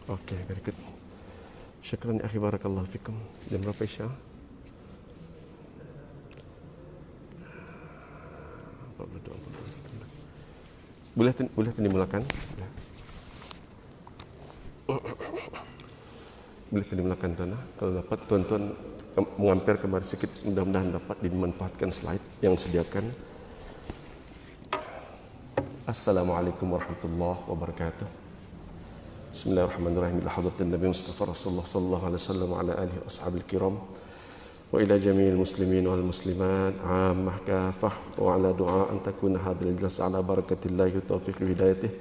Okey, very good. Syukran ya akhi, barakallahu fikum. Jam berapa Isya? 42. Boleh dimulakan? Ya. Boleh dimulakan tuan. Kalau dapat tuan-tuan mengampir kembali sikit, mudah-mudahan dapat dimanfaatkan slide yang disediakan. Assalamualaikum warahmatullahi wabarakatuh. Bismillahirrahmanirrahim. Ila hadratin Nabi Mustafa Rasulullah sallallahu alaihi wasallam wa ala alihi wa ashabil kiram wa ila jami'il muslimin wal muslimat ammah kafah wa ala du'a an takuna hadhal jalsa ala barakatillahi wa taufiq hidayatih.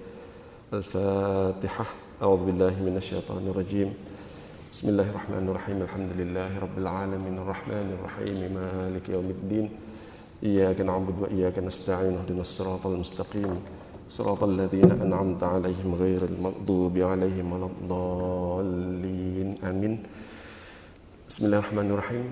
Al-Fatihah. A'udzu billahi minasyaitonir rajim. Bismillahirrahmanirrahim. Alhamdulillahi rabbil alamin arrahmanir rahim maliki yaumiddin. Iyyaka na'budu wa iyyaka nasta'in ihdinas siratal mustaqim siratal ladzina an'amta 'alaihim ghairil maghdubi 'alaihim waladdallin. Amin. Bismillahirrahmanirrahim.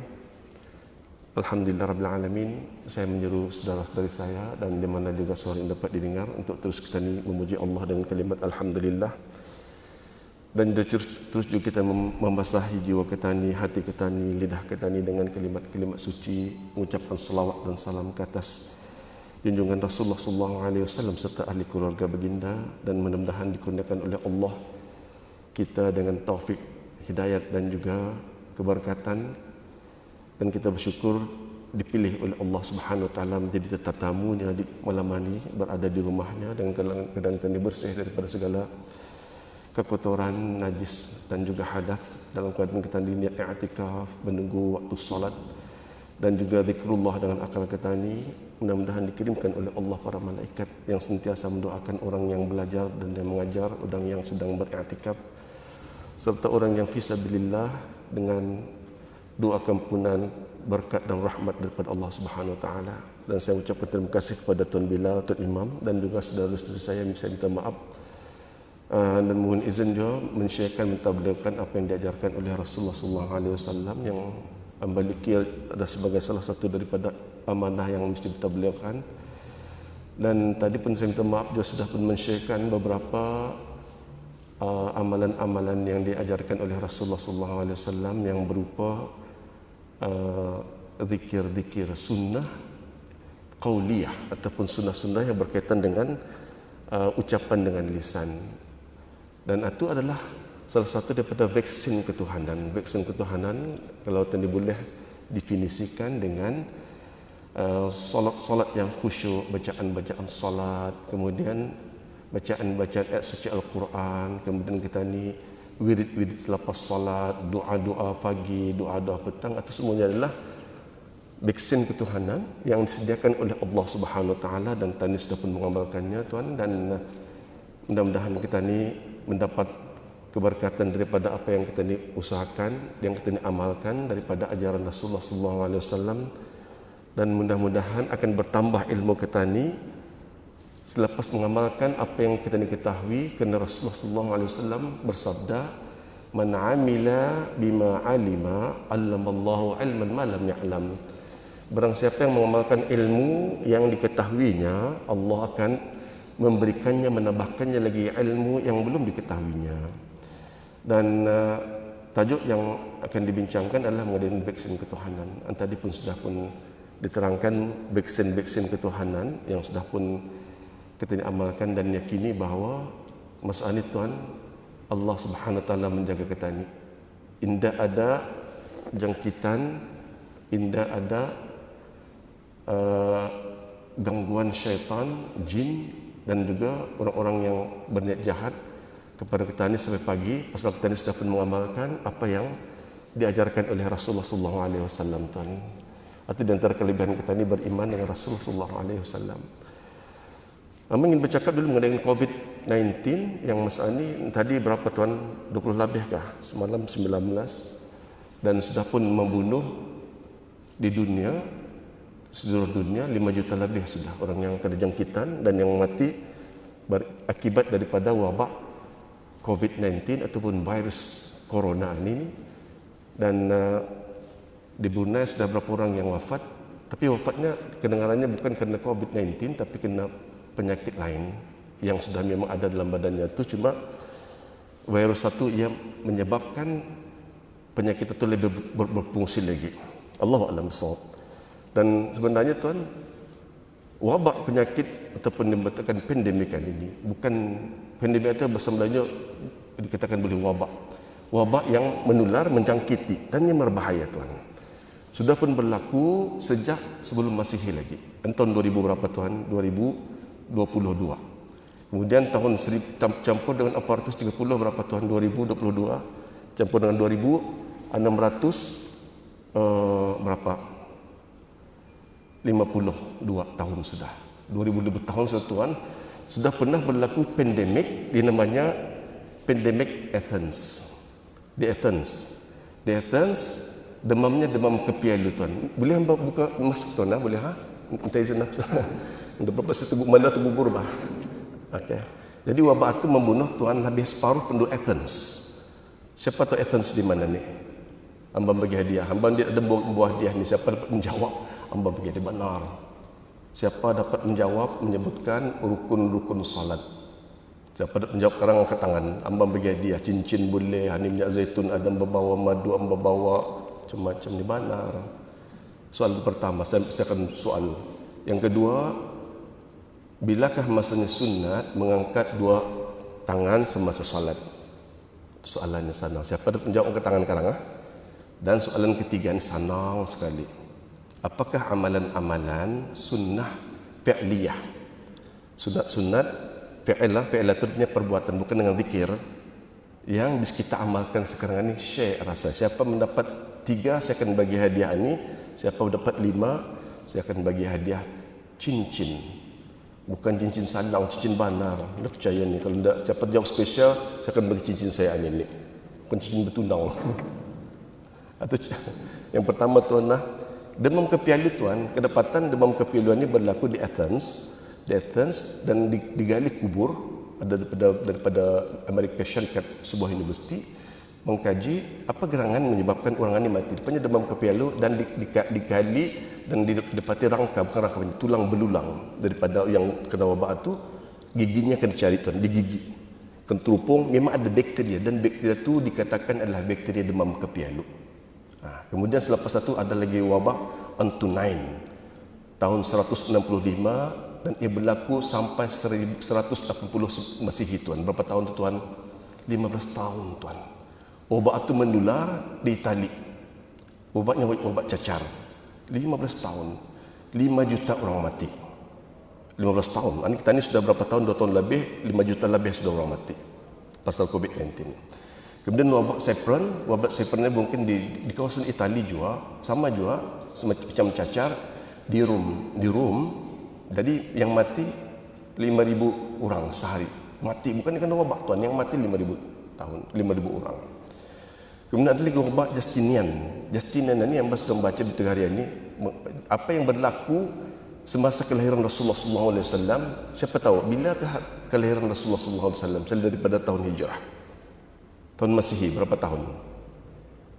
Alhamdulillah rabbil alamin. Saya menyeru saudara-saudari saya dan di mana juga suara ini dapat didengar untuk terus kita memuji Allah dengan kalimat alhamdulillah. Dan terus juga kita membasahi jiwa kita ni, hati kita ni, lidah kita ni dengan kalimat-kalimat suci, mengucapkan salawat dan salam ke atas junjungan Rasulullah sallallahu alaihi wasallam serta ahli keluarga baginda, dan mudah-mudahan dikurniakan oleh Allah kita dengan taufik, hidayat dan juga keberkatan, dan kita bersyukur dipilih oleh Allah Subhanahu wa taala menjadi tetamunya di malam ini, berada di rumahnya dengan keadaan kita bersih daripada segala kekotoran, najis dan juga hadas, dalam keadaan kita di niat i'tikaf, menunggu waktu solat dan juga zikrullah dengan akal kita ni. Mudah-mudahan dikirimkan oleh Allah para malaikat yang sentiasa mendoakan orang yang belajar dan yang mengajar, orang yang sedang beriktikaf, serta orang yang fisabilillah dengan doa kampunan, berkat dan rahmat daripada Allah Subhanahu wa taala. Dan saya ucapkan terima kasih kepada Tuan Bilal, Tuan Imam dan juga saudara-saudara saya yang bisa minta maaf dan mohon izin juga mensyairkan, mentabligkan apa yang diajarkan oleh Rasulullah sallallahu alaihi wasallam, yang memiliki ada sebagai salah satu daripada amanah yang mesti ditabligkan. Dan tadi pun saya minta maaf juga sudah pun mensyairkan beberapa amalan-amalan yang diajarkan oleh Rasulullah sallallahu alaihi wasallam yang berupa zikir-zikir sunnah qauliyah ataupun sunnah-sunnah yang berkaitan dengan ucapan dengan lisan. Dan itu adalah salah satu daripada vaksin ketuhanan. Vaksin ketuhanan kalau tadi boleh definisikan dengan solat-solat yang khusyuk, bacaan-bacaan solat, kemudian bacaan-bacaan ayat suci Al-Quran, kemudian kita ni wirid-wirid selepas solat, doa-doa pagi, doa-doa petang, itu semuanya adalah vaksin ketuhanan yang disediakan oleh Allah Subhanahu wa taala, dan tadi sudah pun mengamalkannya tuan, dan mudah-mudahan kita ni mendapat keberkatan daripada apa yang kita ni usahakan, yang kita ni amalkan daripada ajaran Rasulullah sallallahu alaihi wasallam, dan mudah-mudahan akan bertambah ilmu kita ni selepas mengamalkan apa yang kita ni ketahui, kerana Rasulullah sallallahu alaihi wasallam bersabda, man amila bima alima allamallahu ilman ma lam ya'lam. Barang siapa yang mengamalkan ilmu yang diketahuinya, Allah akan memberikannya, menambahkannya lagi ilmu yang belum diketahuinya. Dan tajuk yang akan dibincangkan adalah mengenai vaksin ketuhanan. Tadi pun sudah pun diterangkan vaksin-vaksin ketuhanan yang sudah pun kita amalkan dan yakini bahawa masalah ini tuan, Allah Subhanahu wa taala menjaga kita ni. Indah ada jangkitan, indah ada gangguan syaitan, jin dan juga orang-orang yang berniat jahat kepada kita ni sampai pagi, pasal kita ni sudah pun mengamalkan apa yang diajarkan oleh Rasulullah sallallahu alaihi wasallam tuan. Itu di antara kelebihan kita ni beriman dengan Rasulullah sallallahu alaihi wasallam. Ingin bercakap dulu mengenai COVID-19 yang masa ni tadi berapa tuan, 20 lebih kah? Semalam 19, dan sudah pun membunuh di dunia, seluruh dunia 5 juta lebih sudah orang yang kena jangkitan dan yang mati akibat daripada wabak COVID-19 ataupun virus corona ini. Dan di Brunei sudah berapa orang yang wafat, tapi wafatnya kedengarannya bukan kerana COVID-19 tapi kena penyakit lain yang sudah memang ada dalam badannya itu, cuma virus satu yang menyebabkan penyakit itu lebih berfungsi lagi. Allahu a'lam bissawab. Dan sebenarnya tuan, wabak penyakit ataupun dikatakan pandemik ini bukan pandemik itu bahasa Melayunya dikatakan boleh wabak. Wabak yang menular, menjangkiti dan yang berbahaya tuan. Sudah pun berlaku sejak sebelum Masihi lagi. Tahun 2000 berapa tuan? 2022. Kemudian tahun campur dengan 430 berapa tuan? 2022 campur dengan 2600 berapa? 52 tahun sudah. 2002 tahun sudah tuan. Sudah pernah berlaku pandemik dinamanya pandemik Athens. Di Athens demamnya demam kepialu tuan. Boleh hamba buka masuk tuan boleh ha? Minta izin nafsu. Untuk berapa setengah mana tu gugur bah. Okey. Jadi wabak itu membunuh tuan lebih separuh penduduk Athens. Siapa tahu Athens di mana ni? Hamba bagi hadiah. Hamba ada buah hadiah ni. Siapa dapat menjawab? Hamba bagi hadiah benar. Siapa dapat menjawab, menyebutkan rukun-rukun salat. Siapa dapat menjawab sekarang angkat tangan. Hamba bagi hadiah. Cincin boleh, hani minyak zaitun, ada hamba bawa madu, hamba bawa macam-macam ni benar. Soal pertama, saya akan soal. Yang kedua, bilakah masanya sunat mengangkat dua tangan semasa salat? Soalannya senang. Siapa dapat menjawab angkat tangan sekarang? Dan soalan ketiga ini senang sekali. Apakah amalan-amalan sunnah fi'liyah? Sunat-sunat fi'lah artinya perbuatan, bukan dengan zikir. Yang bisa kita amalkan sekarang ini, share rasa. Siapa mendapat 3, saya akan bagi hadiah ini. Siapa mendapat 5, saya akan bagi hadiah cincin. Bukan cincin salang, cincin banar. Anda percaya ni, kalau tidak dapat jawab spesial, saya akan bagi cincin saya ni. Bukan cincin bertunang. Atau yang pertama tuan lah, demam kepialu tuan, kedapatan demam kepialu ini berlaku di Athens dan digali kubur ada daripada Amerika Syarikat, sebuah universiti mengkaji apa gerangan menyebabkan orang ini mati. Rupanya demam kepialu dan digali dan didapati rangka, bukan rangka, tulang belulang daripada yang kena wabak itu. Giginya akan dicari tuan, di gigi kenterupung memang ada bakteria dan bakteria itu dikatakan adalah bakteria demam kepialu. Kemudian selepas itu ada lagi wabak Antonine tahun 165 dan ia berlaku sampai 180 Masihi tuan. Berapa tahun tu tuan? 15 tahun tuan. Wabak itu menular di Itali. Wabaknya wabak cacar. 15 tahun. 5 juta orang mati. 15 tahun. Kita ini sudah berapa tahun? 2 tahun lebih. 5 juta lebih sudah orang mati. Pasal COVID-19. Kemudian wabak Safran ini mungkin di kawasan Itali juga. Sama juga. Semacam cacar. Di Rom. Jadi yang mati 5,000 orang sehari. Mati. Bukan kena wabak tuan. Yang mati 5,000 orang. Kemudian ada lagi wabak Justinian ini yang sudah membaca di tengah hari ini. Apa yang berlaku semasa kelahiran Rasulullah SAW. Siapa tahu bilakah kelahiran Rasulullah SAW? Selain daripada tahun Hijrah, tahun Masihi berapa tahun?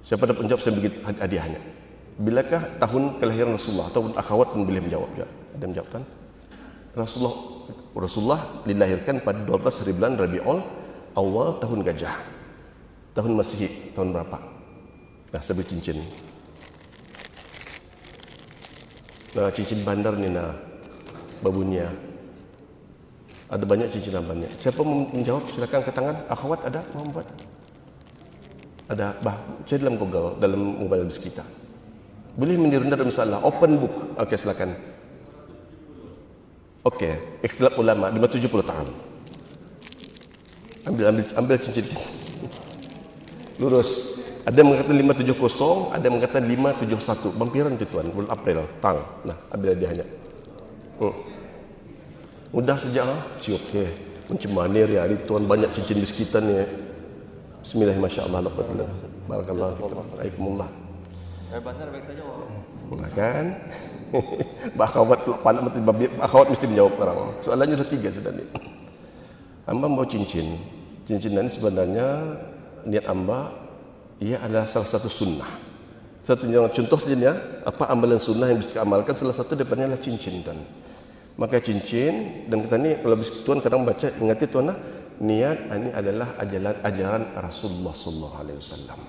Siapa dapat menjawab? Saya bagi hadiahnya. Bilakah tahun kelahiran Rasulullah? Atau akhwat pun boleh menjawab juga. Ada menjawab tuan? Rasulullah dilahirkan pada 12 hari bulan Rabiul Awal tahun Gajah. Tahun Masihi tahun berapa? Nah, saya beri cincin. Nah, cincin bandar ni nah, babunya. Ada banyak cincin banyak. Siapa mau menjawab? Silakan angkat tangan. Akhwat ada mau buat? Ada. Cari dalam Google, dalam mobile kita. Boleh meniru, tidak ada masalah. Open book. Okey, silakan. Okey, ikhtilaf ulama 570 tahun. Ambil cincin. Lurus. Ada yang mengatakan 570, ada yang mengatakan 571. Bampiran tu tuan, bulan April, tang. Nah, ambil hadiahnya. Mudah saja lah. Siap ke. Macam mana hari tuan banyak cincin biskitan ni. Bismillahirrahmanirrahim. Barakallahu fikum. Waalaikumsalam. Bandar baik saja. Kan? Akhwat mesti menjawab sekarang. Soalannya sudah 3 sudah ni. Hamba bawa cincin. Cincin ini sebenarnya niat hamba ia adalah salah satu sunnah. Contoh saja apa amalan sunnah yang bisa diamalkan, salah satu daripadanya adalah cincin tuan. Maka cincin dan kita ni kalau tuan kadang baca ingati tuan lah, niat ini adalah ajaran Rasulullah sallallahu alaihi wasallam.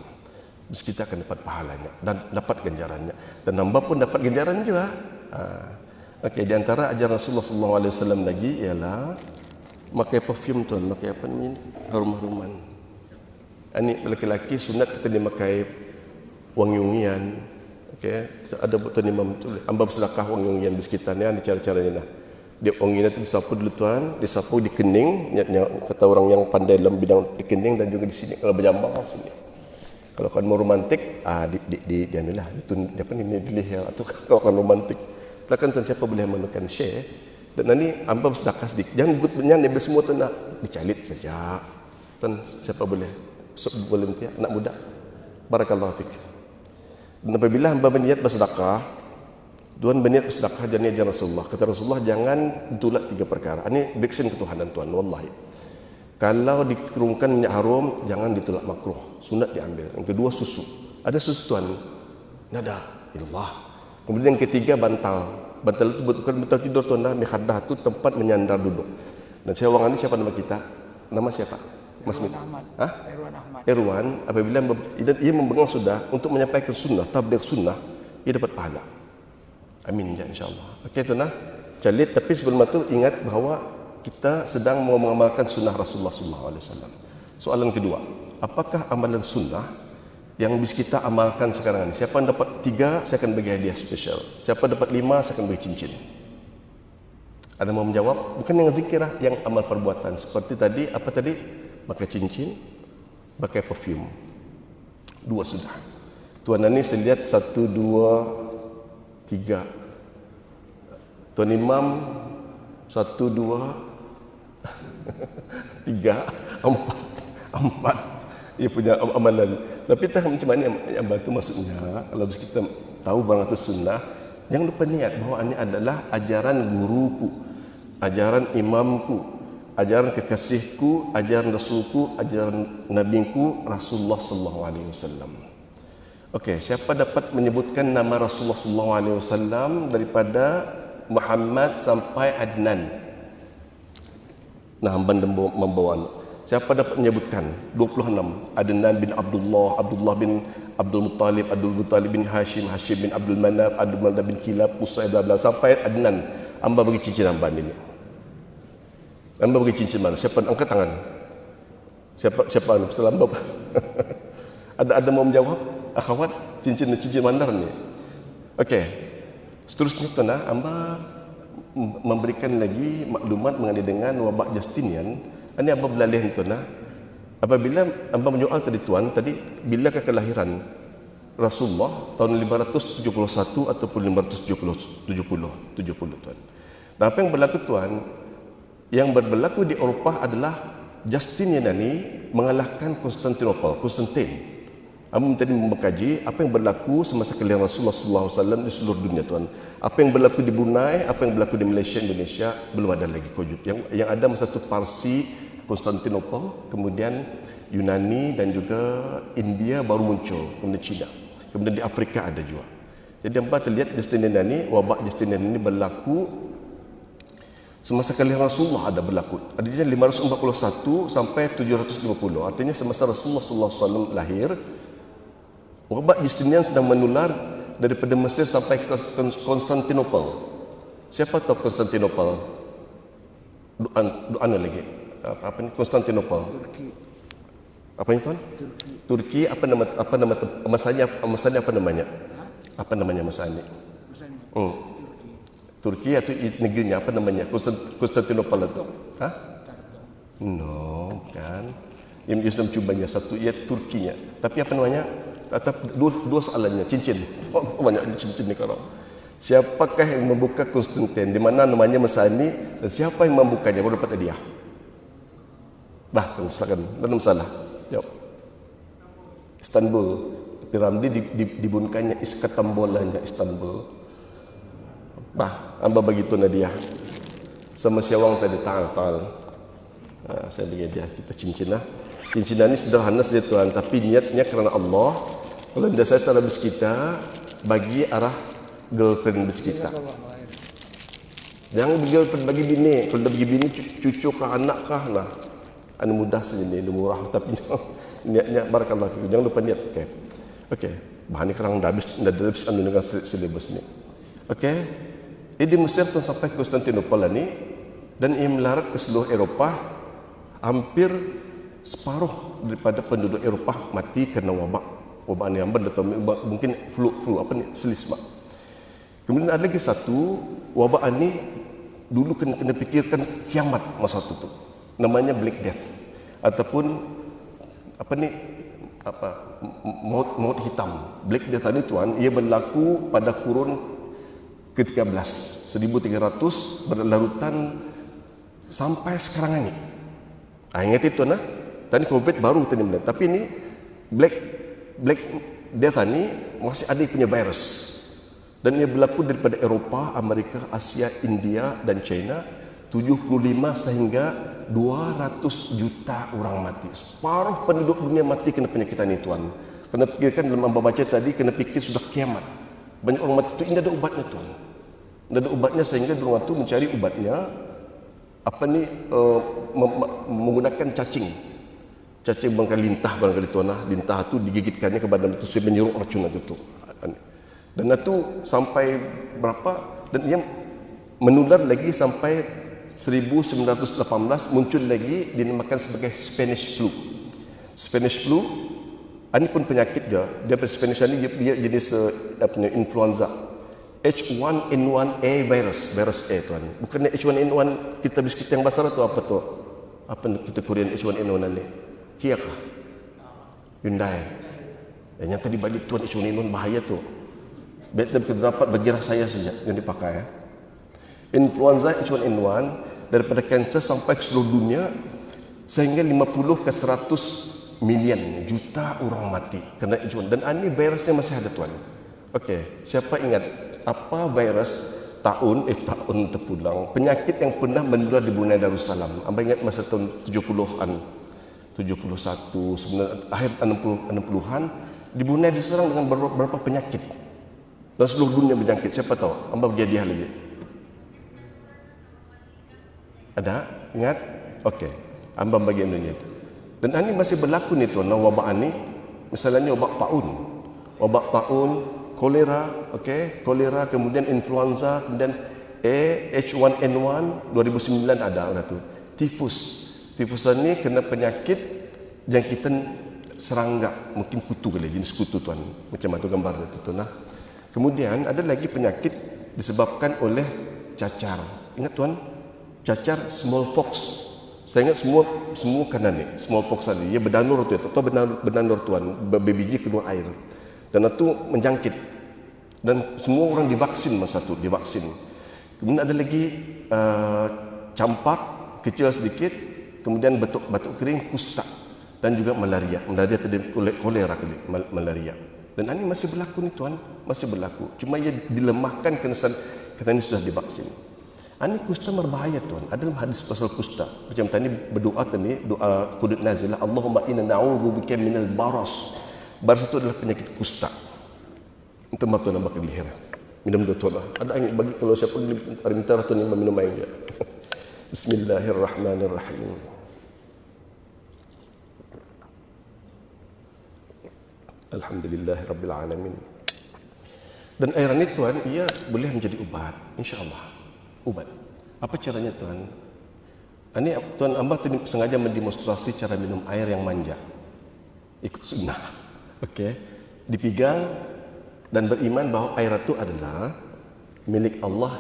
Terus kita akan dapat pahalanya dan dapat ganjarannya, dan hamba pun dapat ganjaran juga. Okey, di antara ajaran Rasulullah sallallahu alaihi wasallam lagi ialah pakai perfume tuan, pakai apa namanya? Harum-haruman. Ini lelaki-lelaki sunat kita dia pakai wangi-wangian. Okey, ada tuan imam tu, hamba bersedekah wangi-wangian di sekitarnya, ada cara-caranya lah. Dia wangian itu disapu dulu tuan, disapu di kening, niatnya kata orang yang pandai dalam bidang di kening dan juga di sini kalau berjambang sini. Kalau kan mau romantik, di anilah ditun apa ni di leher atau kalau kan romantik. Silakan tuan siapa boleh menekan share dan nanti hamba bersedekah sedikit. Jangan gutnya ni semua tu nak dicalit saja. Tuan siapa boleh volunteer anak muda. Barakallahu fik. Dan apabila hamba berniat bersedekah, Tuan berniat bersedekah dan ajaran Rasulullah. Kata Rasulullah jangan tolak 3 perkara. Ini vaksin ketuhanan tuan, wallahi. Kalau dikurungkan minyak harum, jangan ditolak makruh. Sunat diambil. Yang kedua susu. Ada susu tuan? Nada. Allah. Kemudian yang ketiga bantal. Bantal itu bukan bantal tidur tuan dah. Mikhadah itu tempat menyandar duduk. Dan saya orang ini siapa nama kita? Nama siapa? Mas Mit. Irwan Ahmad. Irwan, apabila ia memegang sudah untuk menyampaikan sunnah, tabligh sunnah, ia dapat pahala. Amin ya insyaAllah. Okey tuan, calit, tapi sebelum itu ingat bahawa kita sedang mau mengamalkan sunnah Rasulullah SAW. Soalan kedua, apakah amalan sunnah yang bisa kita amalkan sekarang ini? Siapa yang dapat 3, saya akan bagi hadiah spesial. Siapa dapat 5, saya akan bagi cincin. Ada mau menjawab? Bukan yang zikir, yang amal perbuatan. Seperti tadi, apa tadi? Pakai cincin, pakai perfume. 2 sudah. Tuan ini saya lihat 1, 2, 3. Tuan Imam 1, 2, 3, 4. Ia punya amalan. Tapi tak macam mana yang bantu maksudnya. Kalau kita tahu barang itu sunnah, jangan lupa niat bahawa ini adalah ajaran guruku, ajaran imamku, ajaran kekasihku, ajaran rasulku, ajaran nabiku Rasulullah sallallahu alaihi wasallam. Okey, siapa dapat menyebutkan nama Rasulullah sallallahu alaihi wasallam daripada Muhammad sampai Adnan? Nah, hamba membawa. Siapa dapat menyebutkan? 26. Adnan bin Abdullah, Abdullah bin Abdul Muttalib, Abdul Muttalib bin Hashim, Hashim bin Abdul Manaf, Abdul Manaf bin Kilab, Usai bla bla sampai Adnan. Hamba bagi cincin hamba ini. Hamba bagi cincin mana? Siapa angkat tangan? Siapa anu selambab? Ada mau menjawab? Akhwat, cincin mandar ni. Okey. Seterusnya tuan, hamba memberikan lagi maklumat mengenai dengan wabak Justinian. Ini hamba belalih tuan. Apabila hamba menyoal tadi tuan, bilakah kelahiran Rasulullah tahun 571 ataupun 570 tuan. Dan apa yang berlaku tuan? Yang berlaku di Eropah adalah Justinian ini mengalahkan Konstantinopel, Konstantin. Kami tadi mengkaji apa yang berlaku semasa kelahiran Rasulullah SAW di seluruh dunia tuan. Apa yang berlaku di Brunei, apa yang berlaku di Malaysia, Indonesia belum ada lagi kujub. Yang ada masa itu Parsi, Konstantinopel, kemudian Yunani dan juga India baru muncul, kemudian China. Kemudian di Afrika ada juga. Jadi hamba terlihat Justinian ini, wabak Justinian ini berlaku semasa kelahiran Rasulullah ada berlaku. Adanya 541 sampai 750. Artinya semasa Rasulullah SAW lahir, wabak Justinian sedang menular daripada Mesir sampai ke Konstantinopel. Siapa tahu Konstantinopel? Doan lagi. Apa ni Konstantinopel? Turki. Apa ini tuan? Turki. Apa nama masanya apa namanya? Apa namanya masanya? Masanya. Turki atau negerinya apa namanya? Konstantinopel itu. Ha? No, kan. Yang Islam cubanya satu ia Turkinya. Tapi apa namanya? Dua soalannya, cincin. Banyak cincin ni kalau. Siapakah yang membuka Konstantin? Di mana namanya Masani dan siapa yang membukanya baru dapat hadiah? Bah, silakan. Tidak ada masalah. Jawab. Istanbul. Di Ramli dibunkannya Iskatambolanya Istanbul. Bah, hamba bagi tu hadiah. Sama siawang tadi tal. Saya bagi hadiah kita cincin lah. Cincin ini sederhana saja tuan, tapi niatnya kerana Allah. Kalau tidak saya secara bis kita bagi arah girlfriend bis kita. Jangan girlfriend bagi bini. Kalau bagi bini cucu kah anak kah lah. anu mudah saja ni, murah tapi niatnya barakallahu fikum. Jangan lupa niat. Okey. Okey. Bahan ni kerang dah habis anu dengan silibus ni. Okey. Di Mesir tu sampai ke Konstantinopel ni dan ia melarat ke seluruh Eropah. Hampir separuh daripada penduduk Eropah mati kerana wabak ni amban atau mungkin flu apa ni, selisma. Kemudian ada lagi satu wabak ni dulu kena fikirkan kiamat masa tu. Namanya Black Death ataupun maut hitam. Black Death ni tuan, ia berlaku pada kurun ke-13 1300 berlarutan sampai sekarang ni. Ingat itu nah. Tadi COVID baru tadi mulai. Tapi ini Black Death ni masih ada punya virus. Dan ia berlaku daripada Eropah, Amerika, Asia, India dan China. 75 sehingga 200 juta orang mati. Separuh penduduk dunia mati kena penyakit ini tuan. Kena fikirkan dalam baca tadi, kena fikir sudah kiamat. Banyak orang mati itu, ini ada ubatnya tuan. Tidak ada ubatnya sehingga orang itu mencari ubatnya menggunakan cacing bangkai lintah barangkali tuan lah. Lintah itu digigitkannya ke badan itu sehingga menyuruh racun itu. Dan itu sampai berapa, dan ia menular lagi sampai 1918 muncul lagi dinamakan sebagai Spanish flu. Spanish flu ini pun penyakit dia Spanish ini dia jenis influenza. H1N1A virus A tuan. Bukan H1N1 kita biskit yang besar atau apa tu? Apa kita Korean H1N1 ni? Kia kah? Hyundai. Yang tadi balik tuan H1N1 bahaya tu. Betul dapat bagi saya saja yang dipakai. Influenza H1N1 daripada kanser sampai ke seluruh dunia sehingga 50 ke 100 million juta orang mati kena H1. Dan ini virusnya masih ada tuan. Okey, siapa ingat apa virus tahun terpulang penyakit yang pernah menular di Brunei Darussalam? Anda ingat masa tahun 70-an 71 akhir 60-an di Brunei diserang dengan beberapa penyakit dan seluruh dunia berjangkit. Siapa tahu? Anda bagi hadiah lagi. Ada? Ingat? Okey. Anda bagi Indonesia. Dan ini masih berlaku ni tuan, wabak ini. Misalnya wabak taun, kolera, okey, kolera, kemudian influenza, kemudian H1N1 2009 ada tu. Tifus ni kena penyakit jangkitan serangga, mungkin kutu kali, jenis kutu tuan. Macam tu gambar tu tuan. Kemudian ada lagi penyakit disebabkan oleh cacar. Ingat tuan, cacar smallpox. Saya ingat semua kena ni, smallpox tadi. Ia berdanur tu, atau berdanur tuan, berbiji keluar air. Dan itu menjangkit. Dan semua orang divaksin masa itu, divaksin. Kemudian ada lagi campak kecil sedikit, kemudian batuk kering, kusta dan juga malaria. Malaria tadi kolera kali, malaria. Dan ini masih berlaku ni tuan, masih berlaku. Cuma ia dilemahkan kerana ini sudah divaksin. Ini kusta berbahaya tuan. Ada dalam hadis pasal kusta. Macam tadi berdoa tadi, doa qudut nazilah, Allahumma inna na'udzubika minal baras. Baras itu adalah penyakit kusta. Itu maaf tuan, bakal leher. Minum dua tuan. Ada yang bagi kalau siapa minta tuan yang minum air dia. Bismillahirrahmanirrahim. Alhamdulillahirabbil alamin. Dan air ini tuan, ia boleh menjadi ubat, insya-Allah. Ubat. Apa caranya tuan? Ini tuan Amba tadi sengaja mendemonstrasi cara minum air yang manja. Ikut sunnah. Okey. Dipegang dan beriman bahawa air itu adalah milik Allah,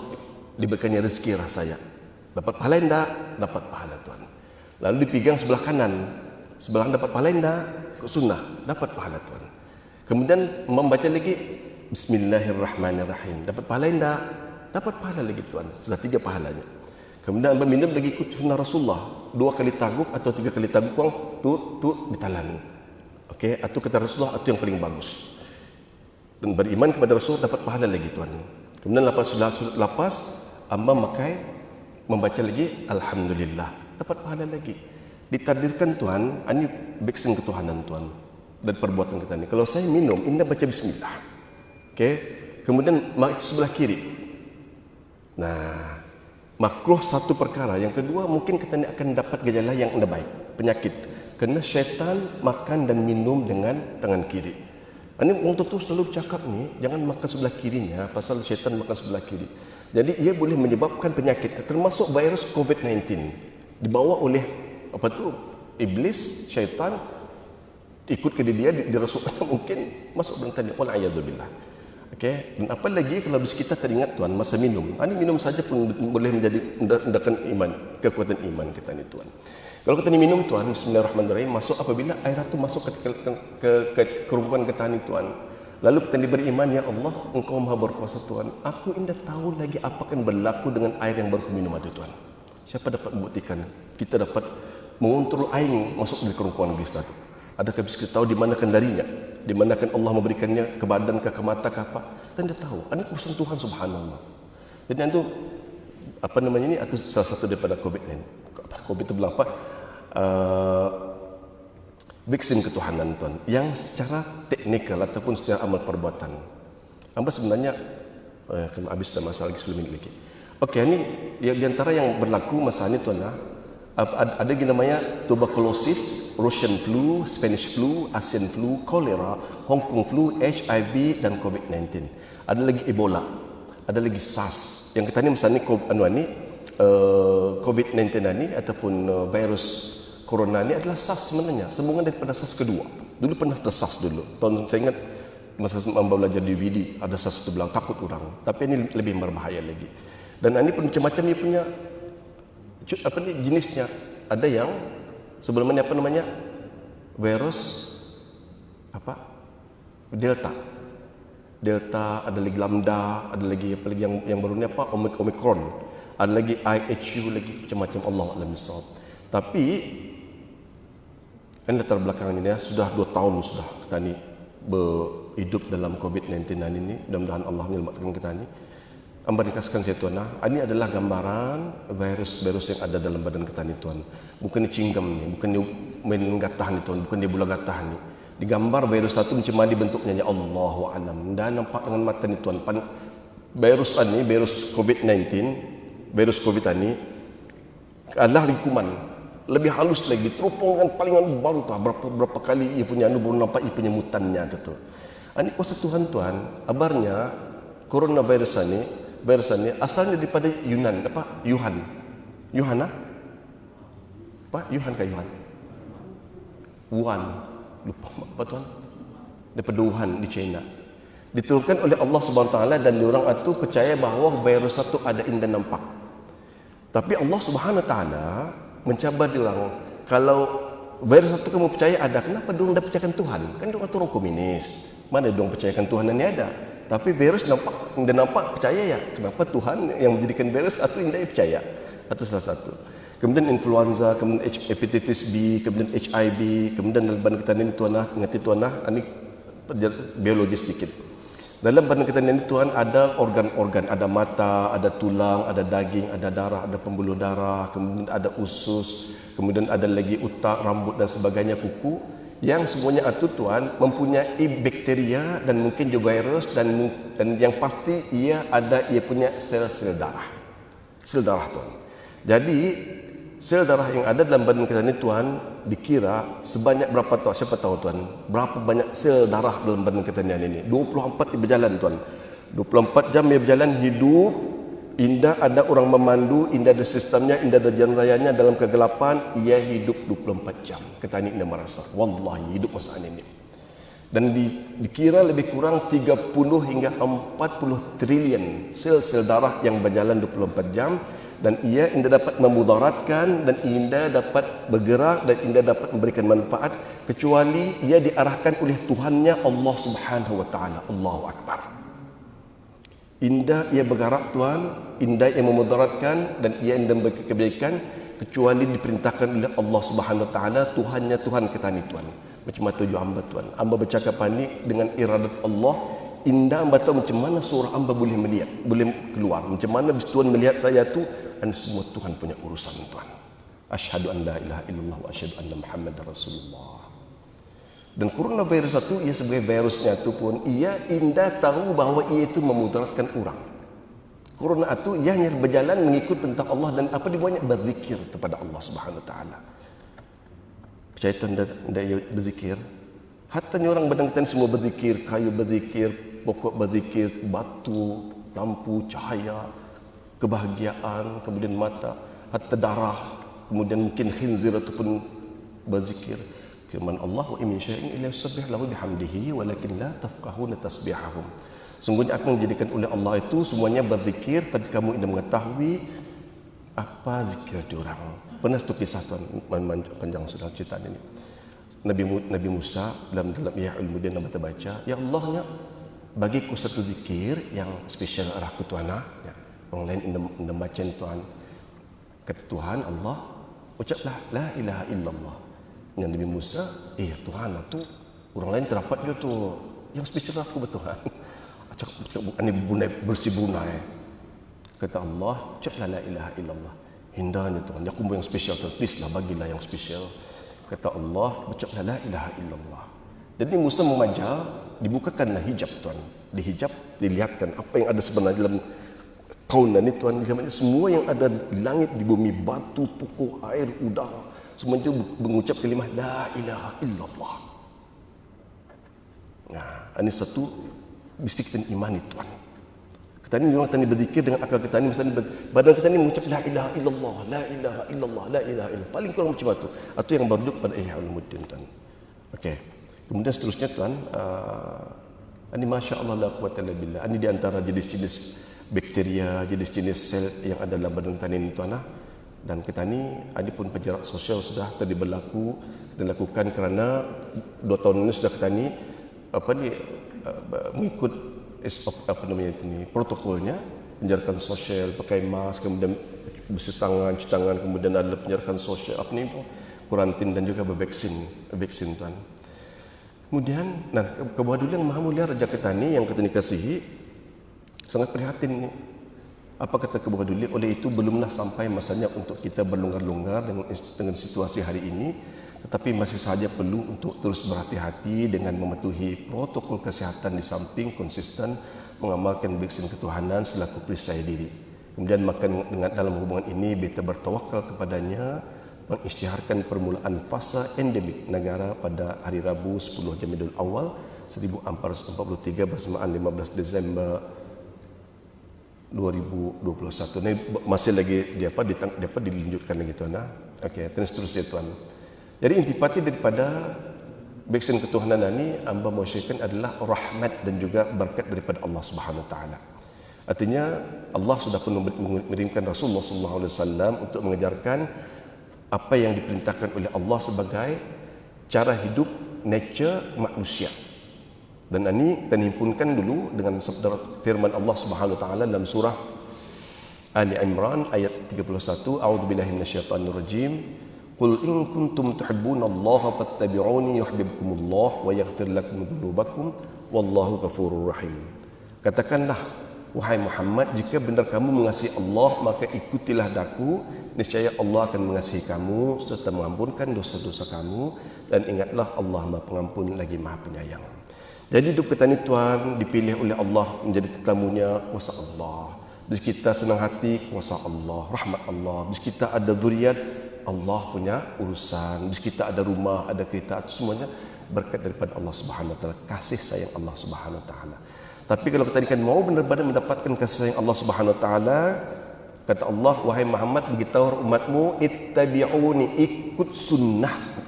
diberikannya rezeki rasanya. Dapat pahala enggak? Dapat pahala tuan. Lalu dipegang sebelah kanan. Sebelah dapat pahala enggak? Ikut sunnah. Dapat pahala tuan. Kemudian membaca lagi Bismillahirrahmanirrahim. Dapat pahala enggak? Dapat pahala lagi tuan. Sudah 3 pahalanya. Kemudian Amba minum lagi ikut sunnah Rasulullah. 2 kali taguk atau 3 kali taguk tu ditalan. Okey, atau kata Rasulullah itu yang paling bagus. Dan beriman kepada Rasul dapat pahala lagi tuan. Kemudian lepas Amba membaca lagi Alhamdulillah. Dapat pahala lagi. Ditakdirkan tuan, ini beksen ketuhanan tuan dan perbuatan kita ni. Kalau saya minum, indah baca bismillah. Okey. Kemudian sebelah kiri. Nah, Makruh satu perkara. Yang kedua, mungkin kita ni akan dapat gejala yang tidak baik, penyakit. Kerana syaitan makan dan minum dengan tangan kiri. Ini orang tu selalu cakap ni, jangan makan sebelah kirinya, pasal syaitan makan sebelah kiri. Jadi ia boleh menyebabkan penyakit, termasuk virus COVID-19. Dibawa oleh apa tu? Iblis, syaitan, ikut ke dia, dirasukkan mungkin masuk dalam tadi. Wal'ayyadzubillah. Okay. Dan apa lagi kalau kita teringat tuan masa minum. Ini minum saja pun boleh menjadi mendatangkan iman, kekuatan iman kita ni tuan. Kalau kita ni minum tuan, bismillahirrahmanirrahim, masuk apabila air itu masuk ke kerumpuan kita ni tuan. Lalu kita beriman, ya Allah, Engkau Maha berkuasa Tuhan. Aku indah tahu lagi apa akan berlaku dengan air yang baru minum itu tuan. Siapa dapat membuktikan? Kita dapat mengontrol air masuk dari kerumpuan kita itu. Adakah bisa kita tahu di mana kendarinya? Di mana kan Allah memberikannya ke badan, ke mata, ke apa? Kita tidak tahu. Ini urusan Tuhan subhanallah. Jadi itu apa namanya ini? Itu salah satu daripada COVID-19. COVID itu bilang apa? Vaksin ketuhanan tuan. Yang secara teknikal ataupun secara amal perbuatan. Hamba sebenarnya habis dah masa lagi 10 minit lagi. Okey, ini di antara yang berlaku masa ini tuan ada yang namanya tuberculosis, Russian flu, Spanish flu, Asian flu, cholera, Hong Kong flu, HIV dan COVID-19. Ada lagi Ebola, ada lagi SARS. Yang kita ni misalnya COVID-19 ini ataupun virus corona ini adalah SARS sebenarnya, sambungan daripada SARS kedua. Dulu pernah ada SARS dulu. Tahun saya ingat masa Amba belajar di WD ada SARS itu bilang takut orang, tapi ini lebih berbahaya lagi. Dan ini pun macam-macam dia punya apa ni jenisnya. Ada yang sebelumnya apa namanya virus apa delta, ada lagi lambda, ada lagi apa lagi yang baru ni apa omicron, ada lagi IHU lagi macam-macam, Allah alam bisawab. Tapi kan latar belakang ini sudah 2 tahun sudah kita ni berhidup dalam COVID-19 ini. Mudah-mudahan Allah menyelamatkan kita ni. Amba dikasihkan saya tuan, ini adalah gambaran virus-virus yang ada dalam badan kita ni tuan. Bukan ni cinggam ni, bukan ni main gatah ni tuan, bukan dia bola gatah ni. Digambar virus satu macam mana bentuknya, ya Allahu a'lam. Dan nampak dengan mata ni tuan. Virus ni, virus COVID-19, virus COVID ni adalah kuman. Lebih halus lagi, teropongkan palingan baru tu berapa kali ia punya baru nampak ia punya mutannya tu. Ini kuasa Tuhan tuan. Kabarnya coronavirus ni asalnya daripada Yunan, apa? Yuhan Wuhan, lupa apa tuan? Daripada Wuhan di China. Diturunkan oleh Allah Subhanahu Wa Taala dan diorang itu percaya bahawa virus itu ada indah nampak. Tapi Allah Subhanahu Wa Taala mencabar diorang, kalau virus itu kamu percaya ada, kenapa diorang dah percayakan Tuhan? Kan diorang orang komunis. Mana diorang percayakan Tuhan ini ada? Tapi virus nampak percaya ya. Kenapa Tuhan yang menjadikan virus atau indah percaya? Itu salah satu. Kemudian influenza, kemudian hepatitis B, kemudian HIV, kemudian dalam badan kita ini tuan ngerti tuan ini biologis sedikit. Dalam badan kita ini tuan ada organ-organ, ada mata, ada tulang, ada daging, ada darah, ada pembuluh darah, kemudian ada usus, kemudian ada lagi otak, rambut dan sebagainya, kuku. Yang semuanya itu tuan mempunyai bakteria dan mungkin juga virus dan yang pasti ia punya sel-sel darah. Sel darah tuan. Jadi sel darah yang ada dalam badan kita ini tuan dikira sebanyak berapa tuan? Siapa tahu tuan? Berapa banyak sel darah dalam badan kita ini? 24 dia berjalan tuan. 24 jam dia berjalan hidup. Indah ada orang memandu, indah ada sistemnya, indah ada jalan rayanya dalam kegelapan, ia hidup 24 jam. Kita ini indah merasa, wallahi hidup masa ini. Dan dikira lebih kurang 30 hingga 40 trilion sel-sel darah yang berjalan 24 jam. Dan ia indah dapat memudaratkan, dan indah dapat bergerak, dan indah dapat memberikan manfaat, kecuali ia diarahkan oleh Tuhannya Allah Subhanahu Wa Taala. Allahu Akbar. Indah ia bergerak tuan, indah ia memudaratkan, dan ia indah memberi kebaikan, kecuali diperintahkan oleh Allah Subhanahu Wa Taala, Tuhannya Tuhan kita ni tuan. Macam mana tujuan hamba tuan? Hamba bercakap ni dengan iradat Allah. Indah hamba tahu macam mana surah hamba boleh melihat, boleh keluar. Macam mana Tuhan melihat saya tu, dan semua Tuhan punya urusan tuan. Asyhadu an la ilaha illallah wa asyhadu anna Muhammadar Rasulullah. Dan coronavirus itu, ia sebagai virusnya itu pun, ia indah tahu bahawa ia itu memudaratkan orang. Corona itu ianya berjalan mengikut perintah Allah dan apa dia banyak berzikir kepada Allah Subhanahu Wa Taala. Syaitan dah berzikir. Hatta ni orang badang kita semua berzikir, kayu berzikir, pokok berzikir, batu, lampu, cahaya, kebahagiaan, kemudian mata, hatta darah, kemudian mungkin khinzir ataupun berzikir. Firman Allah, wa in min syai'in illa yusabbih lahu bihamdihi walakin la tafqahuna tasbihahum. Sungguhnya apa yang dijadikan oleh Allah itu semuanya berzikir, tapi kamu tidak mengetahui apa zikir diorang. Pernah satu kisah tuan, panjang sudah cerita ini. Nabi Musa dalam Ya'ul Mudin baca, ya Allah, bagiku satu zikir yang spesial arahku Tuhan. Ya. Orang lain tidak baca Tuhan. Kata Tuhan Allah, ucaplah la ilaha illallah. Yang Nabi Musa, Tuhan itu orang lain terdapat dia tu yang spesial aku bertuhan. Ini bersih bunai. Kata Allah, ucaplah la ilaha illallah. Hindanya Tuhan, aku mau yang spesial tu, please lah bagilah yang spesial. Kata Allah, ucaplah la ilaha illallah. Jadi Musa mengajar, dibukakanlah hijab Tuhan. Dihijab, dilihatkan apa yang ada sebenarnya dalam kaunan ini Tuhan. Semua yang ada di langit, di bumi, batu, pokok, air, udara, semua itu mengucap kalimah la ilaha illallah. Nah, ini satu bisik dan iman itu Tuhan. Kita ini orang tadi berzikir dengan akal kita ini, misalnya badan kita ini mengucap la ilaha illallah, la ilaha illallah, la ilaha illallah. Paling kurang macam itu. Itu yang berduk pada Ihya Ulumuddin Tuhan. Okey. Kemudian seterusnya Tuhan, ini masya-Allah la quwwata illa billah. Ini di antara jenis-jenis bakteria, jenis-jenis sel yang ada dalam badan kita ini Tuhan. Dan kita ini ada pun penjarak sosial sudah tadi berlaku, kita lakukan kerana 2 tahun ini sudah kita ini mengikut protokolnya, penjarakan sosial, pakai mask, kemudian bersih tangan, cuci tangan, kemudian ada penjarakan sosial, kuarantin dan juga vaksin Tuhan. Kemudian, kebuah dulu yang Maha Mulia Raja Ketani yang kita kasihi sangat prihatin ni. Apa kata kebuah dulu? Oleh itu belumlah sampai masanya untuk kita berlonggar-longgar dengan situasi hari ini, tetapi masih saja perlu untuk terus berhati-hati dengan mematuhi protokol kesihatan di samping konsisten mengamalkan vaksin ketuhanan selaku perisai diri. Kemudian makan dengan dalam hubungan ini kita bertawakal kepadanya, mengisytiharkan permulaan fasa endemik negara pada hari Rabu 10 Jamidul Awal 1443 bersamaan 15 Disember 2021. Ini masih lagi dilanjutkan lagi Tuan. Okey, terus Tuan. Jadi intipati daripada vaksin ketuhanan ini amba masyarakat adalah rahmat dan juga berkat daripada Allah Subhanahu Wa Taala. Artinya Allah sudah pun mengirimkan Rasulullah sallallahu alaihi wasallam untuk mengajarkan apa yang diperintahkan oleh Allah sebagai cara hidup nature manusia. Dan ini kita himpunkan dulu dengan sabda firman Allah Subhanahu Wa Taala dalam surah Ali Imran ayat 31, a'udzubillahi minasyaitonir rajim. Qul in kuntum tuhibbunallaha fattabi'uni yuhibbukumullah wa yaghfir lakum dzunubakum wallahu ghafurur rahim. Katakanlah wahai Muhammad, jika benar kamu mengasihi Allah maka ikutilah daku, niscaya Allah akan mengasihi kamu serta mengampunkan dosa-dosa kamu, dan ingatlah Allah Maha Pengampun lagi Maha Penyayang. Jadi hidup kita ni Tuhan dipilih oleh Allah menjadi tetamunya, kuasa Allah. Bila kita senang hati, kuasa Allah, rahmat Allah. Bila kita ada zuriat, Allah punya urusan. Bila kita ada rumah, ada kereta, itu semuanya berkat daripada Allah Subhanahu Wa Taala, kasih sayang Allah Subhanahu Wa Taala. Tapi kalau kita kan mau benar-benar mendapatkan kasih sayang Allah Subhanahu Wa Taala, kata Allah, wahai Muhammad, beritahu umatmu, ittabi'uni, ikut sunnahku,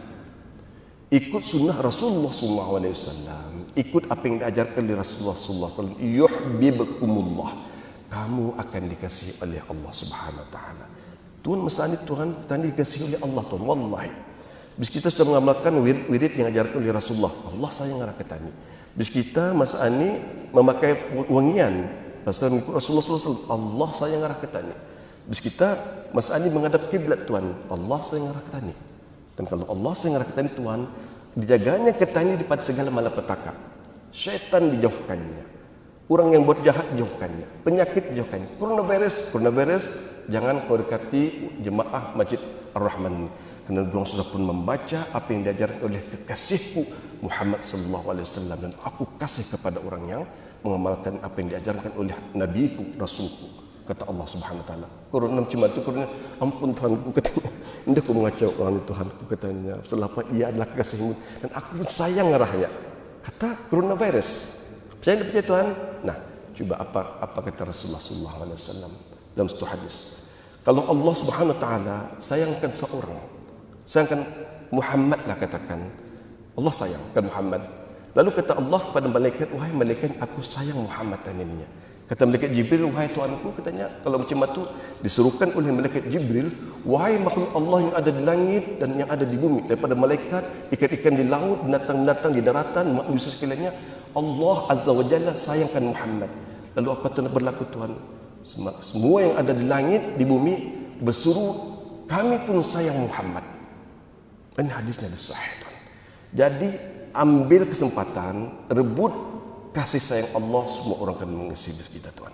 ikut sunnah Rasulullah SAW, ikut apa yang diajarkan oleh Rasulullah SAW, yuhibbukumullah, kamu akan dikasihi oleh Allah Subhanahu Wa Taala. Tuhan masa ini Tuhan kita dikasihi oleh Allah Tuhan, wallahi. Bis kita sudah mengamalkan wirid yang diajarkan oleh Rasulullah, Allah sayang arah kita ni. Bis kita masa ini memakai wangian pasal mengikut Rasulullah SAW, Allah sayang arah kita ni. Bis kita masa ini menghadap kiblat Tuhan, Allah sayang arah kita ni. Dan kalau Allah sayang arah kita ni Tuhan, dijaganya kita ni daripada segala malapetaka. Syaitan dijauhkannya, orang yang buat jahat dijauhkannya, penyakit dijauhkannya, coronavirus jangan kau dekati jemaah Masjid Ar-Rahman ini. Kerana orang sudah pun membaca apa yang diajarkan oleh kekasihku Muhammad sallallahu alaihi wasallam, dan aku kasih kepada orang yang mengamalkan apa yang diajarkan oleh nabiku, rasulku kata Allah Subhanahu wa taala. Korona macam tu korona, ampun Tuhanku katanya. Indah aku mengacau orang ni Tuhanku katanya. Setelah apa ia adalah kekasihmu dan aku pun sayang arahnya. Kata coronavirus. Percaya tak percaya Tuhan? Nah, cuba apa kata Rasulullah sallallahu alaihi wasallam dalam satu hadis. Kalau Allah Subhanahu wa taala sayangkan seorang, sayangkan Muhammad lah katakan. Allah sayangkan Muhammad. Lalu kata Allah kepada malaikat, wahai malaikat, aku sayang Muhammad ini. Kata malaikat Jibril, wahai Tuanku, katanya, kalau macam itu disuruhkan oleh malaikat Jibril, wahai makhluk Allah yang ada di langit dan yang ada di bumi, daripada malaikat, ikan-ikan di laut, binatang-binatang di daratan, manusia sekaliannya, Allah Azza wa Jalla sayangkan Muhammad. Lalu apa tu berlaku Tuhan? Semua yang ada di langit, di bumi berseru, kami pun sayang Muhammad. Ini hadisnya di sahih Tuhan. Jadi ambil kesempatan, rebut kasih sayang Allah, semua orang akan mengasihi kita Tuhan.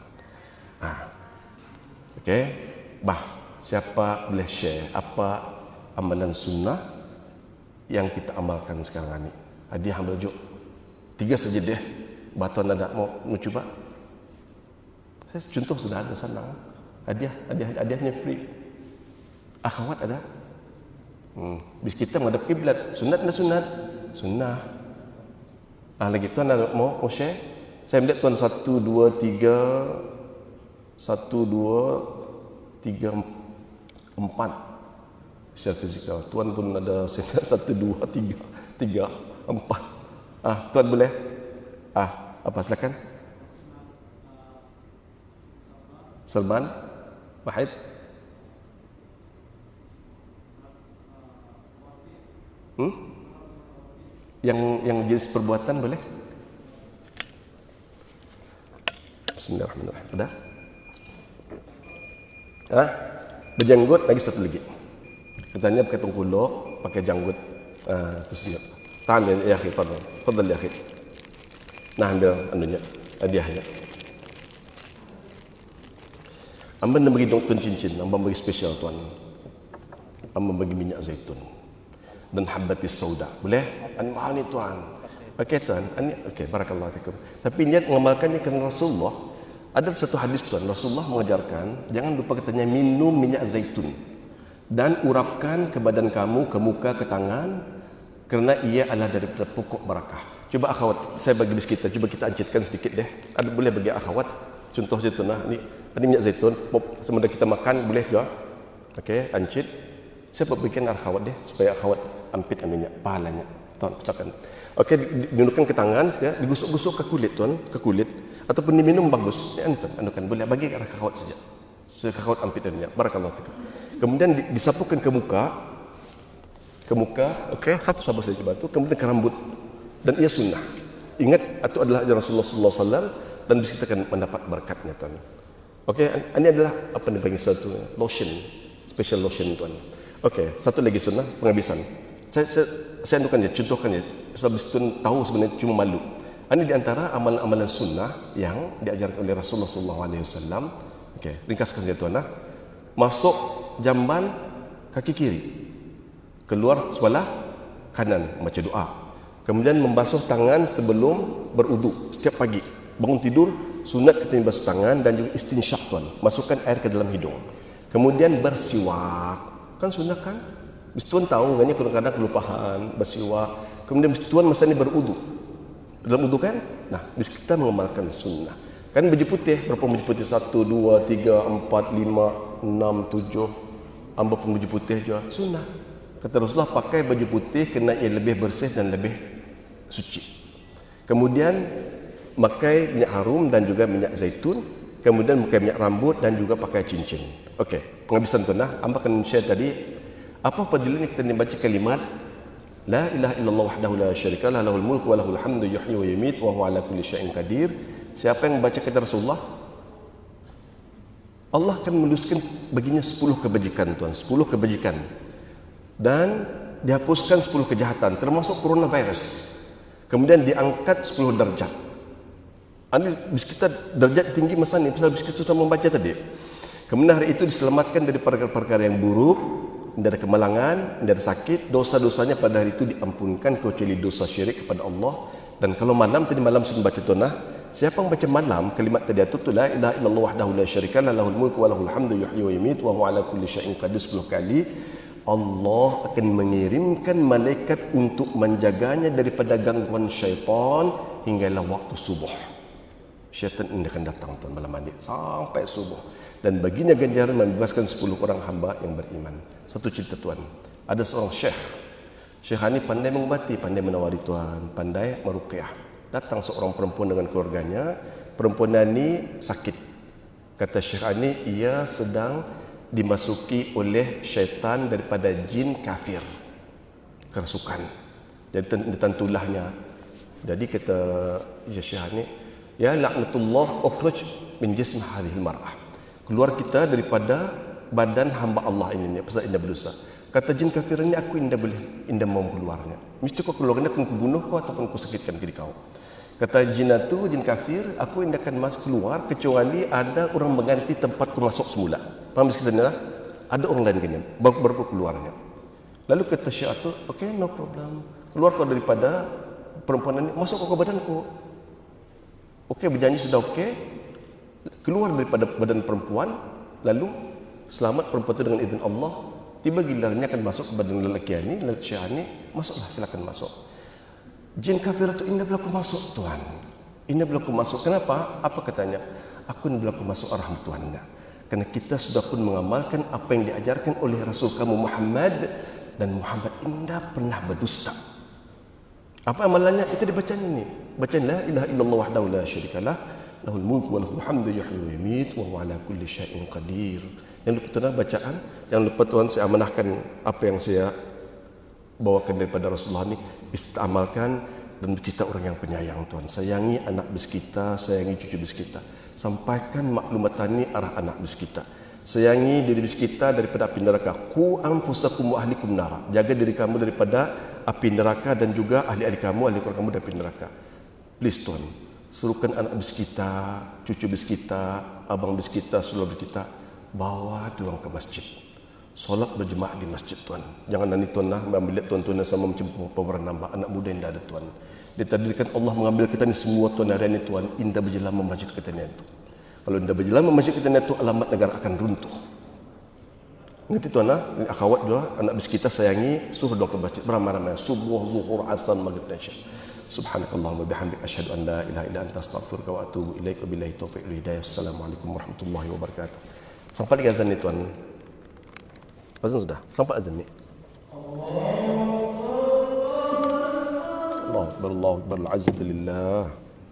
Okey. Siapa boleh share apa amalan sunnah yang kita amalkan sekarang ni? Hadiah ambil juk. 3 saja deh. Tuan ada mau cuba? Saya contoh sudah ada senang. Hadiahnya free. Akhwat ada? Bis kita menghadap kiblat. Sunat. Lagi tuan ada mau share? Saya melihat tuan 1, 2, 3 1, 2, 3, 4 secara fizikal. Tuan pun ada 1, 2, 3, 4. Tuan boleh? Apa silakan? Salman? Wahid? Yang jenis perbuatan boleh? Bismillahirrahmanirrahim. Ada? Berjanggut lagi satu lagi. Katanya pakai tongkulok, pakai janggut. Itu sunat. Tahan ya akhi, fadal ya akhi. Nah, ambil anunya, hadiahnya. Amba nak bagi tuan cincin, amba bagi spesial tuan. Amba bagi minyak zaitun dan habbatis sauda. Boleh? Mahal ni tuan. Okey tuan. Okey, barakallahu fikum. Tapi niat mengamalkannya kerana Rasulullah. Ada satu hadis tuan, Rasulullah mengajarkan jangan lupa katanya minum minyak zaitun dan urapkan ke badan kamu, ke muka, ke tangan, kerana ia adalah daripada pokok barakah. Cuba akhwat, saya bagi bis kita, cuba kita ancitkan sedikit deh. Ada boleh bagi akhwat contoh zaitun lah. Ini minyak zaitun, pop semasa kita makan boleh juga. Okey, ancit. Saya berikan akhwat deh supaya akhwat ampit minyak pahalanya. Tuan, silakan. Okey, didudukkan ke tangan, ya, digusuk-gusuk ke kulit tuan, ke kulit ataupun diminum bagus. Ya, tuan, anukan boleh bagi akhwat saja. Saya akhwat ampit minyak. Barakallahu fikum. Kemudian disapukan ke muka. Okey, sabar saya coba tu. Kemudian ke rambut. Dan ia sunnah. Ingat, itu adalah ajaran Rasulullah sallallahu alaihi wasallam dan kita akan mendapat berkatnya tuan. Okey, ini adalah apa ni panggil satu lotion, special lotion tuan. Okey, satu lagi sunnah penghabisan. Saya anukan je, contohkan je. Sebab tuan tahu sebenarnya cuma malu. Ini di antara amalan-amalan sunnah yang diajarkan oleh Rasulullah sallallahu alaihi wasallam. Okey, ringkaskan saja tuan. Masuk jamban kaki kiri. Keluar sebelah kanan membaca doa. Kemudian membasuh tangan sebelum berwuduk setiap pagi. Bangun tidur, sunat kita basuh tangan dan juga istinsyak tuan. Masukkan air ke dalam hidung. Kemudian bersiwak. Kan sunnah kan? Bis tuan tahu kan kadang-kadang kelupaan bersiwak. Kemudian bis tuan masa ni berwuduk. Dalam wuduk kan? Nah, bis kita mengamalkan sunnah. Kan baju putih, berapa baju putih? 1, 2, 3, 4, 5, 6, 7. Amba pun baju putih juga. Sunnah. Kata Rasulullah, pakai baju putih kerana ia lebih bersih dan lebih suci. Kemudian pakai minyak harum dan juga minyak zaitun. Kemudian pakai minyak rambut dan juga pakai cincin. Okey, penghabisan tuan. Amba akan share tadi apa fadilahnya kita membaca kalimat La ilaha illallah wahdahu la syarika lah, lahul mulku wa lahul hamdu yuhyi wa yumiit wa huwa ala kulli syai'in qadir. Siapa yang membaca kata Rasulullah, Allah akan menuliskan baginya 10 kebajikan tuan, 10 kebajikan. Dan dihapuskan 10 kejahatan termasuk coronavirus. Kemudian diangkat 10 darjat. Ini bis kita darjat tinggi masa ni pasal bis kita sudah membaca tadi. Kemudian hari itu diselamatkan dari perkara-perkara yang buruk, tidak ada kemalangan, tidak ada sakit, dosa-dosanya pada hari itu diampunkan kecuali dosa syirik kepada Allah. Dan kalau malam tadi malam sudah baca tunah, Siapa yang baca malam kalimat tadiyatut la ilaha illallah wahdahu la syarikalah lahul mulku wa lahul hamdu yuhyi wa yumiit wa huwa ala kulli syai'in qadir 10 kali, Allah akan mengirimkan malaikat untuk menjaganya daripada gangguan syaitan hinggalah waktu subuh. Syaitan ini akan datang tuan malam ini sampai subuh, dan baginya ganjaran membebaskan 10 orang hamba yang beriman. Satu cerita tuan, ada seorang syekh ini pandai mengobati, pandai menawari tuan, pandai meruqyah. Datang seorang perempuan dengan keluarganya. Perempuan ini sakit. Kata syekh ini, ia sedang dimasuki oleh syaitan daripada jin kafir, kerasukan. Jadi ditantulahnya. Jadi kata syekh ini, ya laknatullah ukhruj min jism hadhil mar'ah. Keluar kita daripada badan hamba Allah ini, pasal indah berdosa. Kata jin kafir ini, aku indah mau keluarnya. Mesti kau keluarnya, aku bunuh kau ataupun aku sakitkan diri kau. Kata jin itu, jin kafir, aku indah akan masuk keluar kecuali ada orang mengganti tempat ku masuk semula. Paham kita ni lah? Ada orang lain kena, baru kau keluarnya. Lalu kata syekh itu, okay, no problem. Keluar kau daripada perempuan ini, masuk kau ke badanku. Okey, berjanji sudah okey. Keluar daripada badan perempuan, lalu selamat perempuan itu dengan izin Allah. Tiba gilirannya akan masuk ke badan lelaki ini, lelaki ini, masuklah, silakan masuk. Jin kafir itu indah berlaku masuk Tuhan. Indah berlaku masuk. Kenapa? Apa katanya? Aku ini berlaku masuk arah Tuhannya. Karena kita sudah pun mengamalkan apa yang diajarkan oleh Rasul kamu Muhammad, dan Muhammad indah pernah berdusta. Apa amalannya? Itu dibacanya ini. Bacaan la ilaha illallah wahdahu la syarikalah lahul mulku wa lahul hamdu yuhyi wa yumiit wa huwa ala kulli syai'in qadir. Yang lupa tuan bacaan, yang lupa tuan saya amanahkan apa yang saya bawakan daripada Rasulullah ini, bisa amalkan, dan kita orang yang penyayang tuan. Sayangi anak bis kita, sayangi cucu bis kita. Sampaikan maklumat ini arah anak bis kita. Sayangi diri bis kita daripada api neraka. Qu anfusakum wa ahlikum nara. Jaga diri kamu daripada api neraka dan juga ahli-ahli kamu, ahli keluarga kamu dari api neraka. Please tuan, serukan anak bis kita, cucu bis kita, abang bis kita, saudara bis kita, bawa diorang ke masjid. Solat berjemaah di masjid tuan. Jangan nanti tuan lah mengambil tuan-tuan yang sama macam pemeran nambah anak muda yang dah ada tuan. Ditakdirkan Allah mengambil kita ni semua tuan hari ini tuan, indah berjalan masjid kita ni itu. Kalau indah berjalan masjid kita ni itu, alamat negara akan runtuh. Nanti tuan lah, akhwat juga, anak bis kita sayangi, suruh doa ke masjid beramai-ramai, subuh, zuhur, asar, maghrib dan isya. Subhanakallahumma bihamdik asyhadu an la ilaha illa anta astaghfiruka wa atubu ilaik. Wabillahi taufiq wal hidayah. Assalamualaikum warahmatullahi wabarakatuh. Sampai lagi azan ni tuan. Azan sudah. Sampai azan ni. Allah akbar, Allah akbar, al-'izzatu lillah.